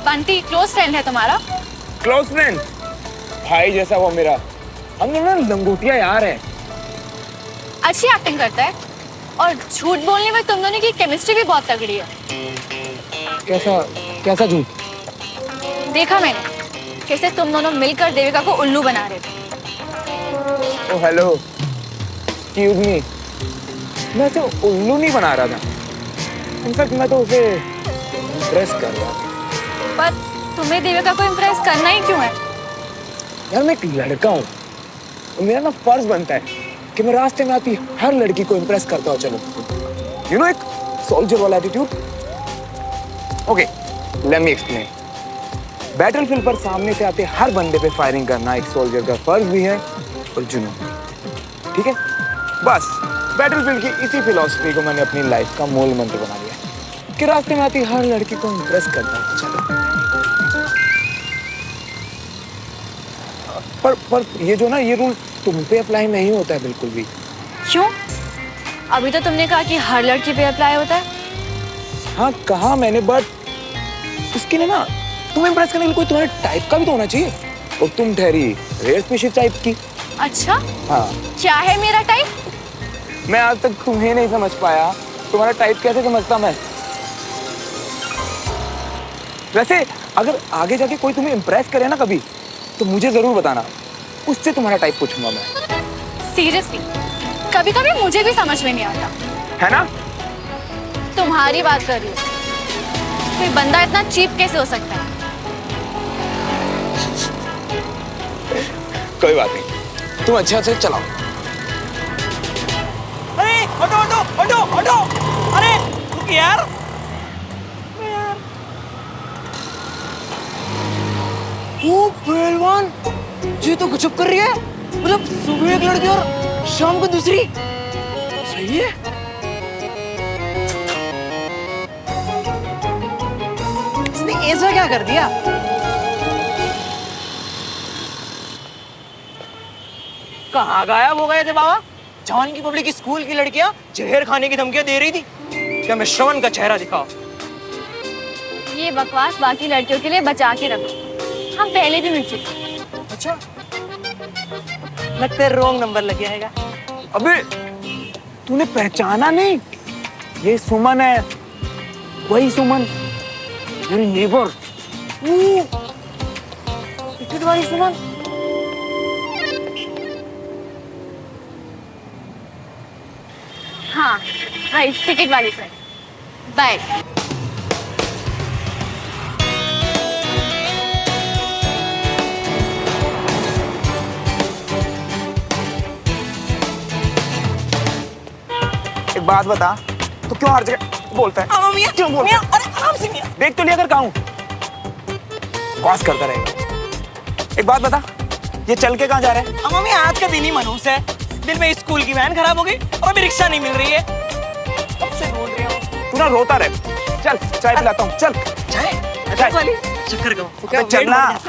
Bunty close friend है तुम्हारा? Close friend? भाई जैसा वो मेरा। हम दोनों लंगोटिया यार हैं। अच्छी एक्टिंग करता है और झूठ बोलने में तुम दोनों की केमिस्ट्री भी बहुत तगड़ी है। कैसा कैसा झूठ? देखा मैंने कैसे तुम दोनों मिलकर देविका को उल्लू बना रहे थे। ओ हेलो, एक्सक्यूज मी, मैं तो उल्लू नहीं बना रहा था। इनफैक्ट मैं तो उसे इम्प्रेस कर रहा था। पर तुम्हें देविका को इम्प्रेस करना ही क्यों है? यार मैं एक लड़का हूँ, मेरा ना फर्ज बनता है कि मैं रास्ते में आती हर लड़की को इम्प्रेस करता हूँ। चलो यू नो, एक सोल्जर वाला attitude. Okay, let me explain. Battlefield पर सामने से आते हर बंदे पे फायरिंग करना एक सोल्जर का फर्ज भी है और जुनून, ठीक है? बस बैटलफील्ड की इसी फिलॉसफी को मैंने अपनी लाइफ का मूल मंत्र बना लिया कि रास्ते में आती हर लड़की को इम्प्रेस करता है। चलो पर ये जो ना, ये रूल तुम पे अप्लाई नहीं होता है बिल्कुल भी। क्यों? अभी तो तुमने कहा कि हर लड़की पे अप्लाई होता है। हाँ कहा मैंने, बट उसके लिए ना तुम्हें इम्प्रेस करने के लिए कोई तुम्हारे टाइप का भी तो होना चाहिए। और तुम ठहरी रेयर स्पीशीज टाइप की। अच्छा, हाँ। क्या है मेरा टाइप? मैं आज तक तुम्हें नहीं समझ पाया, तुम्हारा टाइप कैसे समझता मैं? वैसे अगर आगे जाके कोई तुम्हें इम्प्रेस करे ना कभी, तो मुझे जरूर बताना, उससे तुम्हारा टाइप पूछूंगा मैं। सीरियसली कभी कभी मुझे भी समझ में नहीं आता है ना? तुम्हारी बात कर रही हूँ। कोई बंदा इतना चीप कैसे हो सकता है? कोई बात नहीं, तुम अच्छा से चलाओ। अरे हटो हटो हटो हटो, अरे रुक यार। ओ पहलवान, ये तो गजब कर रही है। मतलब सुबह एक लड़की और शाम को दूसरी। सही है। इसने ऐसा क्या कर दिया? कहाँ गायब हो गए थे बाबा? जवान की पब्लिक स्कूल की लड़कियां जहर खाने की धमकियां दे रही थी। क्या मैं श्रवण का चेहरा दिखाओ? ये बकवास बाकी लड़कियों के लिए बचा के रखो, हम पहले भी मिल चुके। अच्छा, लगता है रॉन्ग नंबर लग गया है। अबे तूने पहचाना नहीं? ये सुमन है, वही सुमन, मेरी नेबर। टिकट वाली सुमन। हाँ राइट, टिकट वाली फ्रेंड। बाय। एक बात बता, तो क्यों हर जगह बोलता है? मियां, क्यों बोलता मियां, है? अरे आराम से मियां। देख तो लिया कर कहाँ हूँ। बकवास करता रहेगा। एक बात बता, ये चल के कहाँ जा रहा है? मम्मी आज का दिन ही मनहूस है। दिन में स्कूल की वैन खराब हो गई और अभी रिक्शा नहीं मिल रही है। कब से ढूंढ रही हूँ। तू ना रोता रहे। चल चाय पिलाता हूँ, चल। चाय वाली शक्कर का। अबे चलना।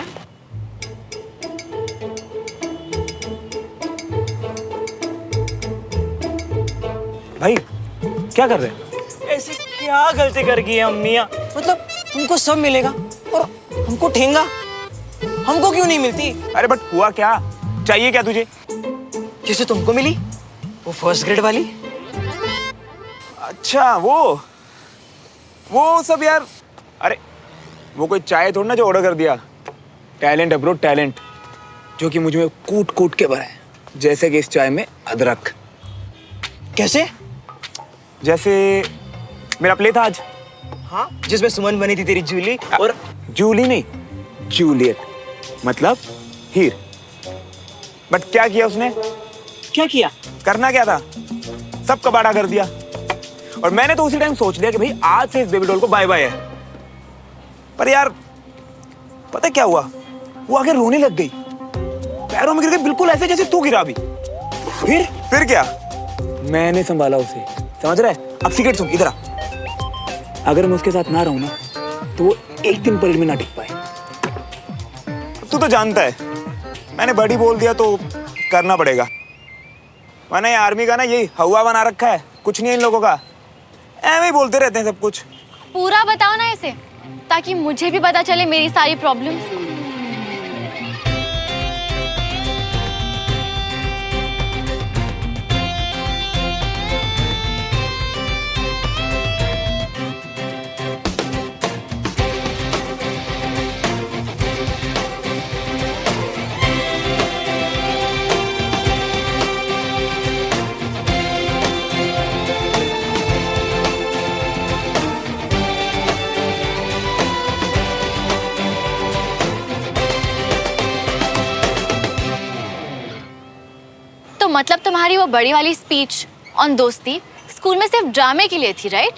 भाई क्या कर रहे हैं? ऐसे क्या गलती कर गई है अम्मियाँ? मतलब तुमको सब मिलेगा और हमको ठेंगा? हमको क्यों नहीं मिलती? अरे बट हुआ क्या? चाहिए क्या तुझे? जैसे तुमको मिली वो फर्स्ट ग्रेड वाली। अच्छा वो सब यार। अरे वो कोई चाय थोड़ा ना जो ऑर्डर कर दिया। टैलेंट है ब्रो, टैलेंट, जो कि मुझे कूट कूट के भरा है, जैसे कि इस चाय में अदरक। कैसे? जैसे मेरा प्ले था आज। हाँ, जिसमें सुमन बनी थी तेरी जूली। और जूली नहीं, जूलियट, मतलब हीर। बट क्या किया उसने? क्या किया? करना क्या था? सब कबाड़ा कर दिया। और मैंने तो उसी टाइम सोच लिया कि भाई आज से इस बेबी डॉल को बाय बाय है। पर यार पता क्या हुआ? वो आगे रोने लग गई, पैरों में गिर गई, बिल्कुल ऐसे जैसे तू गिरा अभी। फिर क्या? मैंने संभाला उसे, समझ रहा है? अब सीक्रेट सुन, इधर आ। अगर मैं उसके साथ ना रहूं ना, तो वो एक दिन परेड में ना टिक पाए। तू तो जानता है, मैंने बड़ी बोल दिया तो करना पड़ेगा। मैंने आर्मी का ना यही हवा बना रखा है, कुछ नहीं है इन लोगों का, ऐਵੇਂ ही बोलते रहते हैं सब कुछ। पूरा बताओ ना इसे। ताकि मुझे भी पता चले मेरी सारी प्रॉब्लम्स। तो मतलब तुम्हारी वो बड़ी वाली स्पीच ऑन दोस्ती स्कूल में सिर्फ ड्रामे के लिए थी, राइट?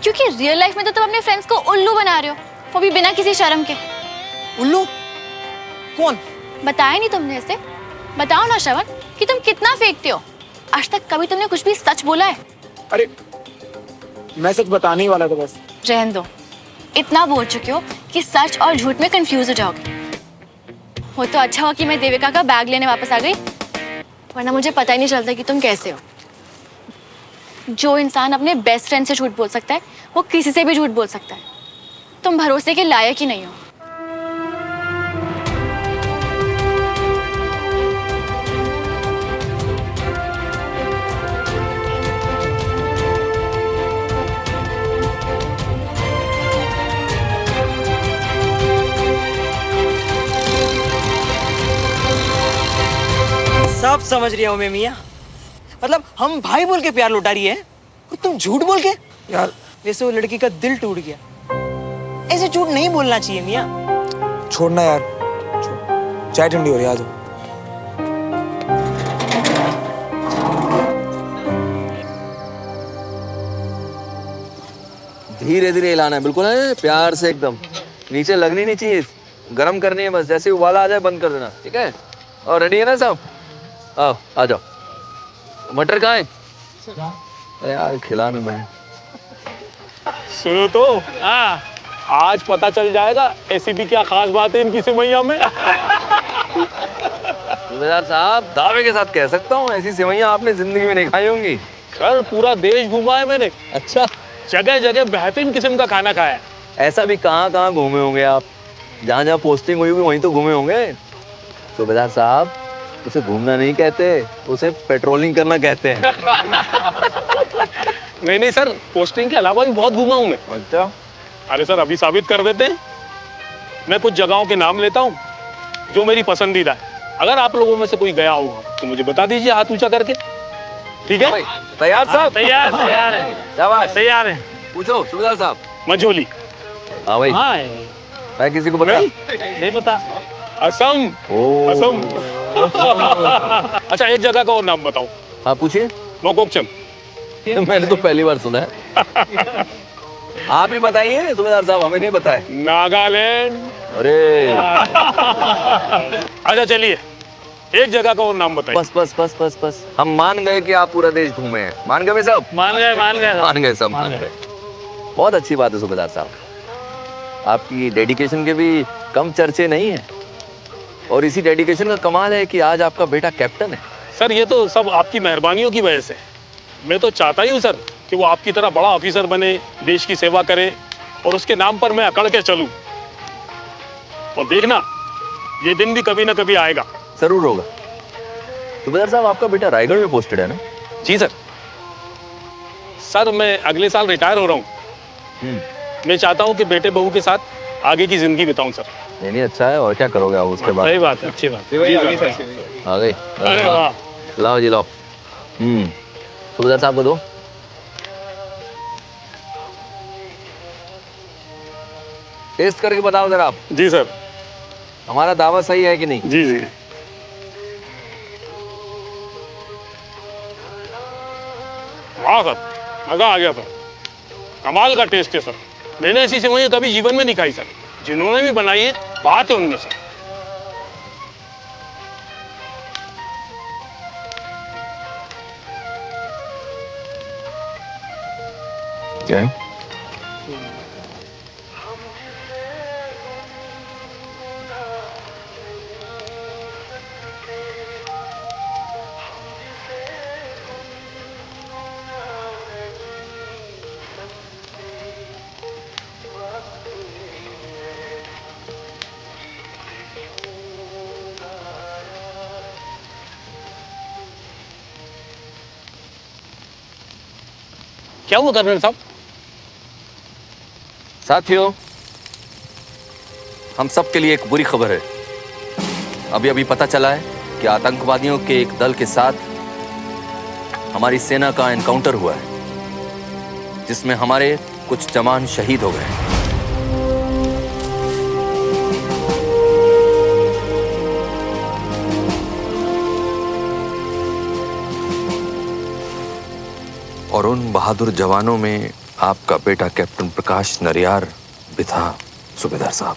क्योंकि रियल लाइफ में तो तुम अपने फ्रेंड्स को उल्लू बना रहे हो, वो भी बिना किसी शर्म के। उल्लू? कौन? बताया नहीं तुमने इसे? बताओ ना श्रवण कि तुम कितना फेंकते हो। आज तक कभी तुमने कुछ भी सच बोला है? अरे मैं सच बताने ही वाला था बस। रहने दो, इतना बोल चुके हो कि सच और झूठ में कंफ्यूज हो जाओगे। वो तो अच्छा हुआ कि मैं देविका का बैग लेने वापस आ गई, वरना मुझे पता ही नहीं चलता कि तुम कैसे हो। जो इंसान अपने बेस्ट फ्रेंड से झूठ बोल सकता है वो किसी से भी झूठ बोल सकता है। तुम भरोसे के लायक ही नहीं हो। सब समझ रही हूँ मैं मियाँ। मतलब हम भाई बोल के प्यार लौटा रही है और तुम झूठ बोल के। यार वैसे वो लड़की का दिल टूट गया। ऐसे झूठ नहीं बोलना चाहिए मियाँ। छोड़ना यार, छोड़। चाय ठंडी हो रही है, आ जाओ। धीरे धीरे हिलाना है, बिल्कुल है, प्यार से एकदम। नीचे लगनी नहीं चाहिए, गरम करनी है बस। जैसे उबाला आ जाए बंद कर देना, ठीक है? और रेडी है ना सब? आओ आ जाओ। मटर कहाँ है? अरे यार खिलाना मैं। सुनो तो, आज पता चल जाएगा ऐसी भी क्या खास बात है इनकी सेवैया में। सूबेदार साहब दावे के साथ कह सकता हूँ, ऐसी सेवैयाँ आपने जिंदगी में नहीं खाई होंगी। सर पूरा देश घूमा है मैंने, अच्छा, जगह जगह बेहतरीन किस्म का खाना खाया है। ऐसा भी कहाँ कहाँ घूमे होंगे आप? जहाँ जहाँ पोस्टिंग हुई होगी वहीं तो घूमे होंगे। सूबेदार साहब उसे घूमना नहीं कहते, उसे पेट्रोलिंग करना कहते हैं। नहीं नहीं सर, पोस्टिंग के अलावा भी बहुत घूमा हूँ मैं। अच्छा, अरे सर अभी साबित कर देते हैं। मैं कुछ जगहों के नाम लेता हूँ जो मेरी पसंदीदा है। अगर आप लोगों में से कोई गया होगा तो मुझे बता दीजिए हाथ ऊंचा करके, ठीक है? तैयार साहब? तैयार तैयार है, शाबाश। तैयार है। पूछो सूबेदार साहब। मझोली। हाँ भाई, हाँ मैं किसी को बता? नहीं पता। असम। ओ, असम। अच्छा एक जगह का और नाम बताओ। हाँ पूछिए। मोकोकचम। मैंने तो पहली बार सुना है। आप ही बताइए सूबेदार साहब, हमें नहीं बताए। नागालैंड। अरे अच्छा चलिए एक जगह का और नाम बताइए। बस बस बस बस बस, हम मान गए कि आप पूरा देश घूमे हैं। मान गए सब? मान गए मान गए मान गए सब, मान गए। बहुत अच्छी बात है सूबेदार साहब, आपकी डेडिकेशन के भी कम चर्चे नहीं है। और इसी डेडिकेशन का कमाल है कि आज आपका बेटा कैप्टन है। सर ये तो सब आपकी मेहरबानियों की वजह से। मैं तो चाहता ही हूँ सर कि वो आपकी तरह बड़ा ऑफिसर बने, देश की सेवा करे और उसके नाम पर मैं अकड़ के चलूं। और देखना ये दिन भी कभी ना कभी आएगा। जरूर होगा। सूबेदार साहब आपका बेटा रायगढ़ में पोस्टेड है ना? जी सर। सर मैं अगले साल रिटायर हो रहा हूँ। मैं चाहता हूँ कि बेटे बहू के साथ आगे की जिंदगी बिताऊं सर। नहीं नहीं, अच्छा है। और क्या करोगे आप उसके बाद? सही बात है, अच्छी बात है। आ गई। अरे वाह। लाओ जी लाओ। सूबेदार साहब को दो। टेस्ट करके बताओ जरा आप, जी सर। हमारा दावा सही है कि नहीं? जी जी। वाह सर, मजा आ गया सर। कमाल का टेस्ट है सर। मैंने ऐसी सेवइयां कभी जीवन में नहीं खाई सर। जिन्होंने भी बनाई है बात है उनमें से। क्या है? क्या हुआ कर्नल साहब? साथियों, हम सब के लिए एक बुरी खबर है। अभी पता चला है कि आतंकवादियों के एक दल के साथ हमारी सेना का एनकाउंटर हुआ है, जिसमें हमारे कुछ जवान शहीद हो गए। और उन बहादुर जवानों में आपका बेटा कैप्टन प्रकाश नरियार भी था, सूबेदार साहब।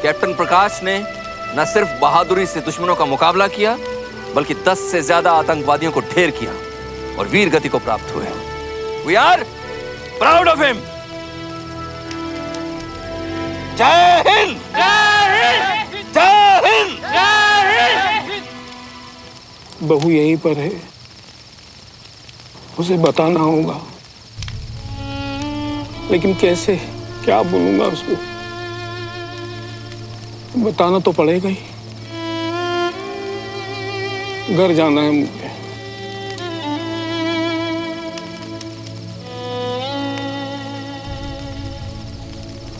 कैप्टन प्रकाश ने न सिर्फ बहादुरी से दुश्मनों का मुकाबला किया, बल्कि 10 से ज्यादा आतंकवादियों को ढेर किया और वीर गति को प्राप्त हुए। We are proud of him. जय हिंद! जय हिंद! जय हिंद! बहू यहीं पर है, उसे बताना होगा, लेकिन कैसे, क्या बोलूंगा उसको? बताना तो पड़ेगा ही। घर जाना है मुझे।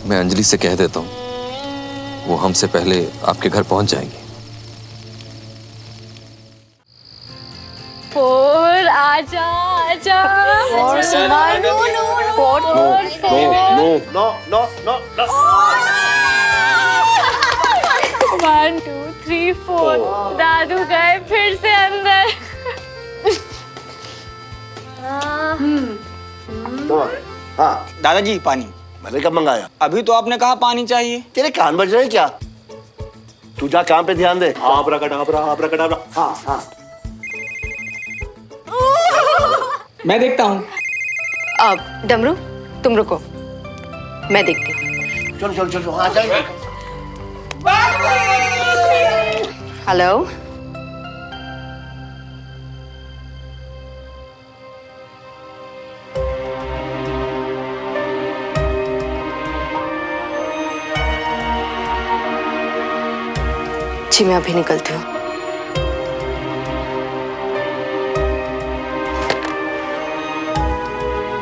मैं अंजलि से कह देता हूं, वो हमसे पहले आपके घर पहुंच जाएंगे। फोर आजा आजा और सुनाई no one two three four. दादू गए फिर से अंदर। हाँ दादाजी पानी। मैंने कब मंगाया? अभी तो आपने कहा पानी चाहिए। तेरे कान बज रहे क्या? तू जा काम पे ध्यान दे। आप रखा। हाँ। मैं देखता हूँ। अब डमरू तुम रुको, मैं देखती हूँ। चलो हाँ जाएंगे। हेलो, जी मैं अभी निकलती हूँ।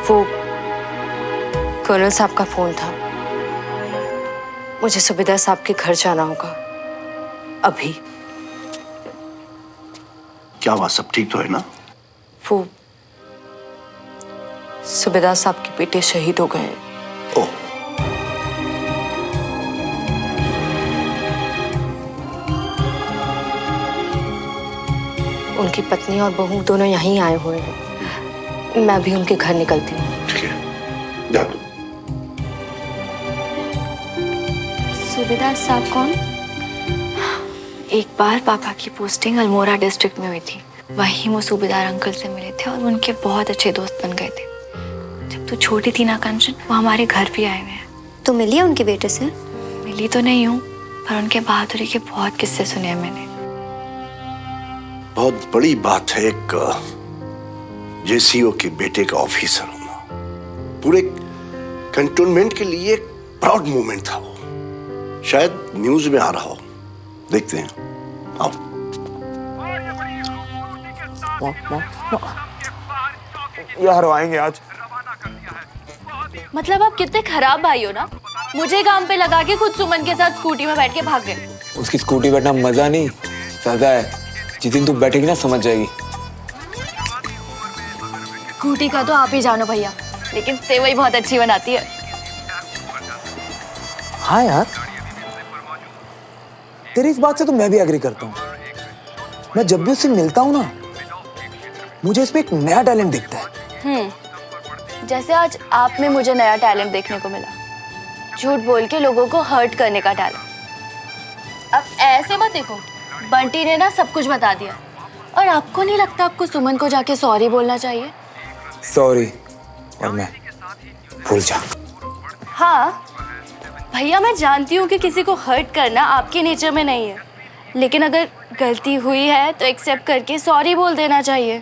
वो कर्नल साहब का फोन था, मुझे सूबेदार साहब के घर जाना होगा अभी। क्या हुआ? सब ठीक तो है ना? वो सूबेदार साहब के बेटे शहीद हो गए। ओह, उनकी पत्नी और बहू दोनों यहीं आए हुए हैं। मैं भी उनके घर निकलती हूँ। ठीक है, जा तू। सूबेदार साहब कौन? एक बार पापा की पोस्टिंग अल्मोड़ा डिस्ट्रिक्ट में हुई थी, वहीं वो सूबेदार अंकल से मिले थे और उनके बहुत अच्छे दोस्त बन गए थे। जब तू छोटी थी ना कंचन, वो हमारे घर भी आए हुए हैं। तो मिली है उनके बेटे से? मिली तो नहीं हूँ, पर उनके बहादुरी के बहुत किस्से सुने हैं मैंने। बहुत बड़ी बात है एक जेसीओ के बेटे का ऑफिसर होना। पूरे कंटोनमेंट के लिए एक प्राउड मोमेंट था वो। शायद न्यूज में आ रहा हो, देखते हैं। आओ। ये हरवाएंगे आज। मतलब आप कितने खराब भाई हो ना, मुझे काम पे लगा के खुद सुमन के साथ स्कूटी में बैठ के भाग गए। उसकी स्कूटी बैठना मजा नहीं, सजा है। जिस दिन तू बैठेगी ना समझ जाएगी। स्कूटी का तो आप ही जानो भैया, लेकिन सेवई बहुत अच्छी बनाती है। हाँ यार, तेरी इस बात से तो मैं भी एग्री करता हूँ। मैं जब भी उससे मिलता हूँ ना, मुझे इसमें एक नया टैलेंट दिखता है। जैसे आज आप में मुझे नया टैलेंट देखने को मिला, झूठ बोल के लोगों को हर्ट करने का टैलेंट। अब ऐसे मत देखो, बंटी ने ना सब कुछ बता दिया। और आपको नहीं लगता आपको सुमन को जाके सॉरी बोलना चाहिए? सॉरी और मैं भूल जा। हाँ भैया, मैं जानती हूँ कि किसी को हर्ट करना आपके नेचर में नहीं है, लेकिन अगर गलती हुई है तो एक्सेप्ट करके सॉरी बोल देना चाहिए।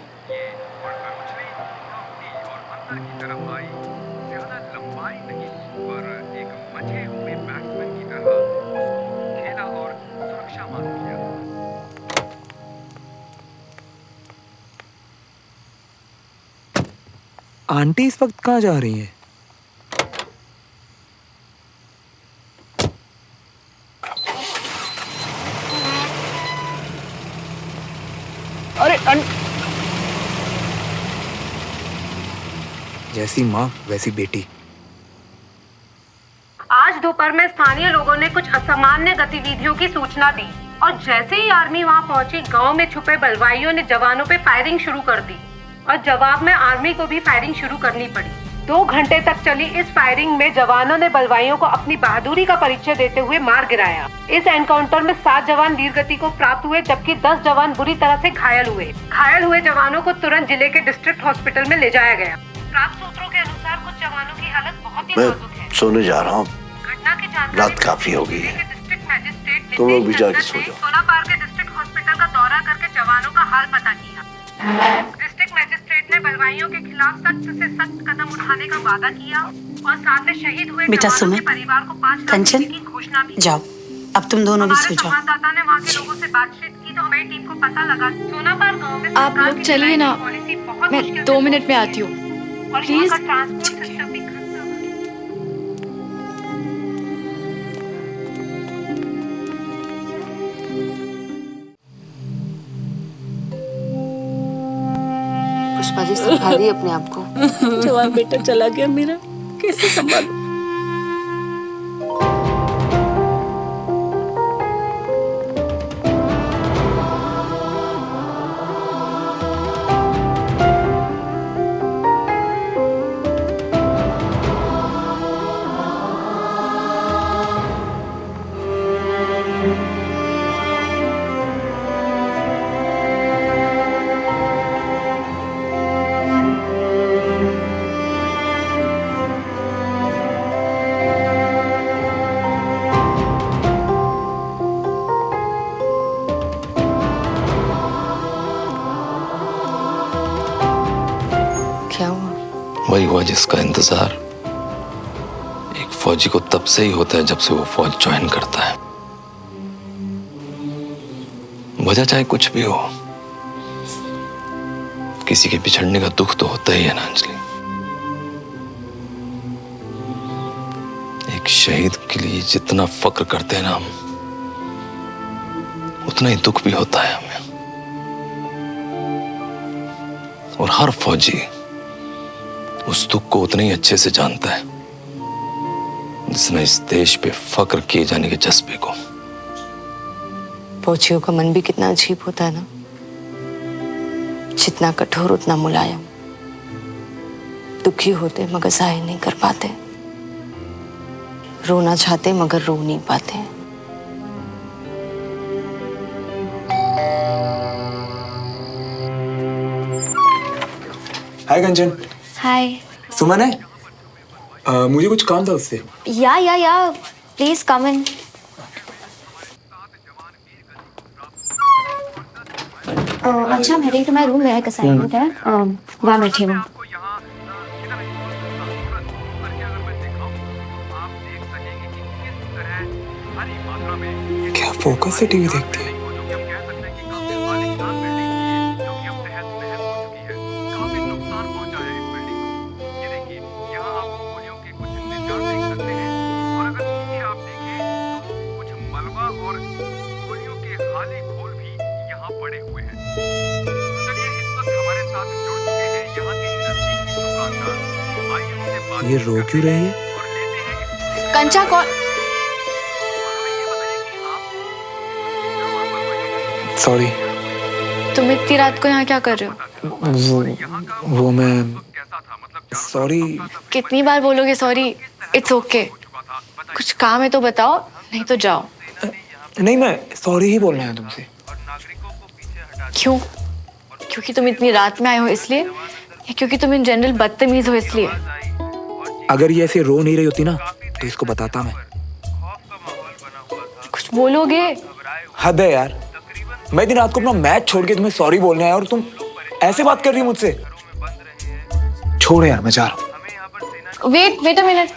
आंटी इस वक्त कहाँ जा रही हैं? अरे जैसी माँ वैसी बेटी। आज दोपहर में स्थानीय लोगों ने कुछ असामान्य गतिविधियों की सूचना दी और जैसे ही आर्मी वहां पहुंची, गांव में छुपे बलवाइयों ने जवानों पे फायरिंग शुरू कर दी और जवाब में आर्मी को भी फायरिंग शुरू करनी पड़ी। 2 घंटे तक चली इस फायरिंग में जवानों ने बलवाइयों को अपनी बहादुरी का परिचय देते हुए मार गिराया। इस एनकाउंटर में 7 जवान वीरगति को प्राप्त हुए, जबकि 10 जवान बुरी तरह से घायल हुए। घायल हुए जवानों को तुरंत जिले के डिस्ट्रिक्ट हॉस्पिटल में ले जाया गया। प्राप्त सूत्रों के अनुसार कुछ जवानों की हालत बहुत ही नाजुक है। सोने जा रहा हूँ, घटना की जानकारी रात काफी हो गई है, डिस्ट्रिक्ट मैजिस्ट्रेट तुम लोग भी जाके सो जाओ। सोनापार के डिस्ट्रिक्ट हॉस्पिटल का दौरा करके जवानों का हाल पता किया। डिस्ट्रिक्ट मैजिस्ट्रेट ने बलवाइयों के खिलाफ सख्त से सख्त कदम उठाने का वादा किया और साथ में शहीद हुए बेटा जवानों सुमन, के परिवार को 5 लाख कंचन, की घोषणा भी। जाओ अब तुम दोनों भी सो जाओ। संवाददाता ने वहाँ के लोगों से बातचीत की तो हमारी टीम को पता लगा सोनापार गांव में आप लोग चलिए ना, मैं 2 मिनट में आती हूँ प्लीज। ट्रांसपोर्ट सिस्टम भी खस्ता हुआ है। पुष्पा जी संभालिए अपने आप को। जवान बेटा चला गया मेरा, कैसे संभालूं? क्या हुआ? वही हुआ जिसका इंतजार एक फौजी को तब से ही होता है जब से वो फौज ज्वाइन करता है। वजह चाहे कुछ भी हो, किसी के बिछड़ने का दुख तो होता ही है ना अंजलि। एक शहीद के लिए जितना फक्र करते हैं ना हम, उतना ही दुख भी होता है हमें। और हर फौजी उस दुख को उतने ही अच्छे से जानता है जिसने इस देश पे फक्र किए जाने के जज्बे को। फौजियों का मन भी कितना अजीब होता है ना, जितना कठोर उतना मुलायम। दुखी होते मगर जाहिर नहीं कर पाते, रोना चाहते मगर रो नहीं पाते। हाय कंचन। हाय। सुमन है? मुझे कुछ काम था उससे। या प्लीज कम इन। अच्छा, I'm heading to my room, मेरा एक असाइनमेंट है, वहाँ बैठी हूँ। क्या फोकस से टीवी देखती है? ये रो क्यों रही है? कंचा कौन? सॉरी। तुम इतनी रात को यहाँ क्या कर रहे हो? वो मैं सॉरी। कितनी बार बोलोगे सॉरी? It's okay. कुछ काम है तो बताओ, नहीं तो जाओ। नहीं, मैं सॉरी ही बोलना है तुमसे। क्यों? क्योंकि तुम इतनी रात में आए हो इसलिए, या क्योंकि तुम इन जनरल बदतमीज हो इसलिए? अगर ये ऐसे रो नहीं रही होती ना तो इसको बताता मैं। कुछ बोलोगे? हद है यार, मैं दिन रात को अपना मैच छोड़ के तुम्हें सॉरी बोलने आया और तुम ऐसे बात कर रही हो मुझसे। छोड़ यार, मैं जा रहा हूँ। Wait a minute.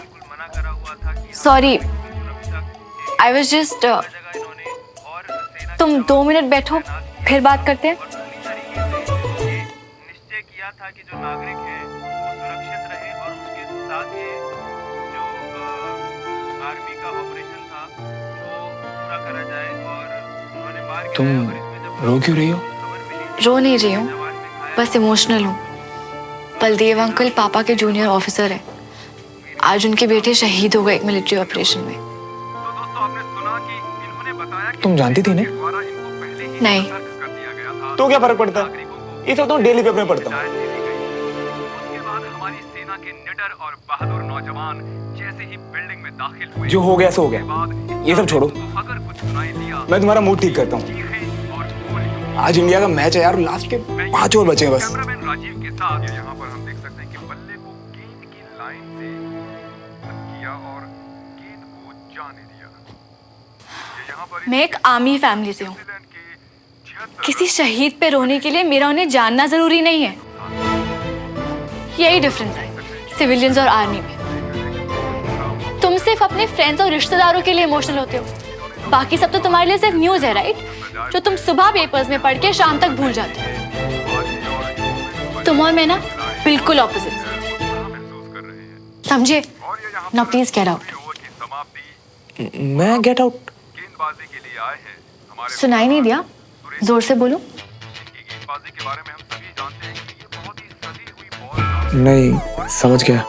Sorry, I was just. तुम 2 मिनट बैठो, फिर बात करते हैं। निश्चय किया था कि जो नागरिक हैं वो सुरक्षा बात ये जो आर्मी का ऑपरेशन था वो पूरा करा जाए और उन्होंने मार के तुम रो क्यों रही हो? रो नहीं रही हूँ, बस इमोशनल हूँ। बलदेव अंकल पापा के जूनियर ऑफिसर हैं। आज उनके बेटे शहीद हो गए एक मिलिट्री ऑपरेशन में। तुम जानती थी ना? नहीं। तो क्या फर्क पड़ता है? ये सब तो डेली पेपर में पढ़ता हूँ। जो हो गया सो हो गया, ये सब छोड़ो। मैं तुम्हारा मूड ठीक करता हूँ। आज इंडिया का मैच है यार, लास्ट के 5 ओवर बचे हैं बस। राजीव के साथ यहाँ पर हम देख सकते हैं कि बल्ले को गेंद की लाइन से किया और गेंद को जाने दिया। मैं एक आर्मी फैमिली से हूँ। किसी शहीद पे रोने के लिए मेरा उन्हें जानना जरूरी नहीं है। यही डिफरेंस है सिविलियंस और आर्मी में। तुम सिर्फ अपने फ्रेंड्स और रिश्तेदारों के लिए इमोशनल होते हो, बाकी सब तो तुम्हारे लिए सिर्फ न्यूज है, राइट? जो तुम सुबह पेपर्स में पढ़ के शाम तक भूल जाते हो। तुम और मैं ना बिल्कुल ऑपोजिट, समझे? Now please get out. मैं गेट आउट? सुनाई नहीं दिया? जोर से बोलो। नहीं, समझ गया।